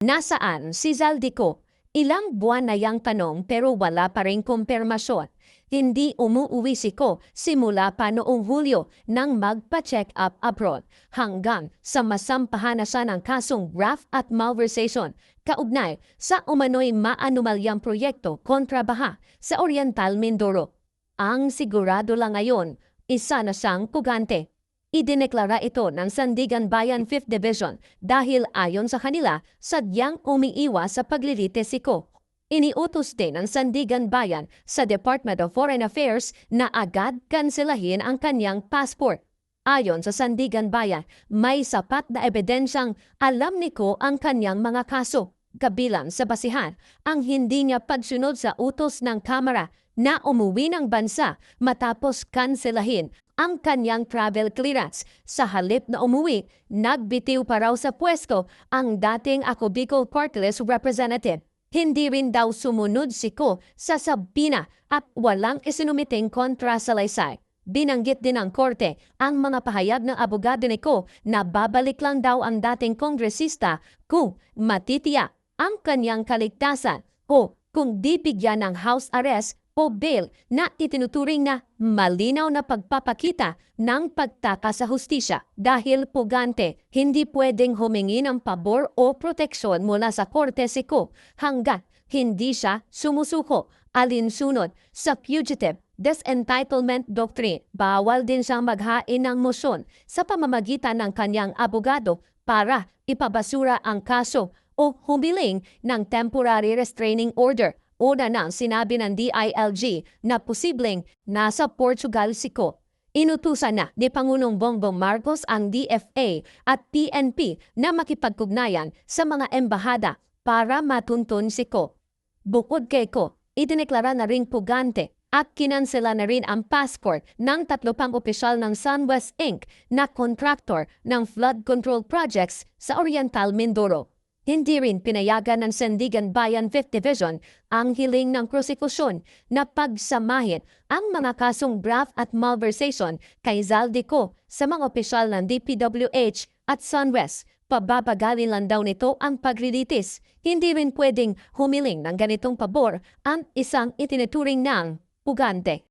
Nasaan si Zaldico? Ilang buwan na yang tanong pero wala pa ring kumpirmasyon. Hindi umuuwi si Ko simula pa noong Hulyo nang magpa-check up abroad hanggang sa masampahan na siya ng kasong graft at malversation kaugnay sa umano'y maanumalyang proyekto kontra baha sa Oriental Mindoro. Ang sigurado lang ngayon, isa na siyang pugante. Idineklara ito ng Sandigan Bayan 5th Division dahil ayon sa kanila, sadyang umiiwas sa paglilitis si Ko. Iniutos din ng Sandigan Bayan sa Department of Foreign Affairs na agad kanselahin ang kanyang passport. Ayon sa Sandigan Bayan, may sapat na ebidensyang alam ni Ko ang kanyang mga kaso. Kabilang sa basihan, ang hindi niya pagsunod sa utos ng Kamara na umuwi ng bansa matapos kanselahin ang kanyang travel clearance. Sa halip na umuwi, nagbitiw pa raw sa pwesto ang dating Ako Bicol Party List Representative. Hindi rin daw sumunod si Ko sa sabina at walang isinumiting kontra sa laysay. Binanggit din ng korte ang mga pahayag ng abogado ni Ko na babalik lang daw ang dating kongresista kung matitiyak ang kanyang kaligtasan o kung di bigyan ng house arrest o bail na itinuturing na malinaw na pagpapakita ng pagtaka sa hustisya. Dahil pugante, hindi pwedeng humingi ng pabor o proteksyon mula sa korte si Ko hanggat hindi siya sumusuko alinsunod sa Fugitive Disentitlement Doctrine. Bawal din siyang maghain ng motion sa pamamagitan ng kanyang abogado para ipabasura ang kaso o humiling ng temporary restraining order. Una nang sinabi ng DILG na posibleng nasa Portugal si Ko. Inutusan na ni Pangulong Bongbong Marcos ang DFA at PNP na makipagkugnayan sa mga embahada para matuntun si Ko. Bukod kay Ko, idineklara na ring pugante at kinansela na rin ang passport ng 3 pang opisyal ng SunWest Inc. na contractor ng flood control projects sa Oriental Mindoro. Hindi rin pinayagan ng Sandigan Bayan 5th Division ang hiling ng prosekusyon na pagsamahin ang mga kasong graft at malversation kay Zaldico sa mga opisyal ng DPWH at SunWest. Pababagalin lang daw nito ang paglilitis. Hindi rin pwedeng humiling ng ganitong pabor ang isang itinuturing ng pugante.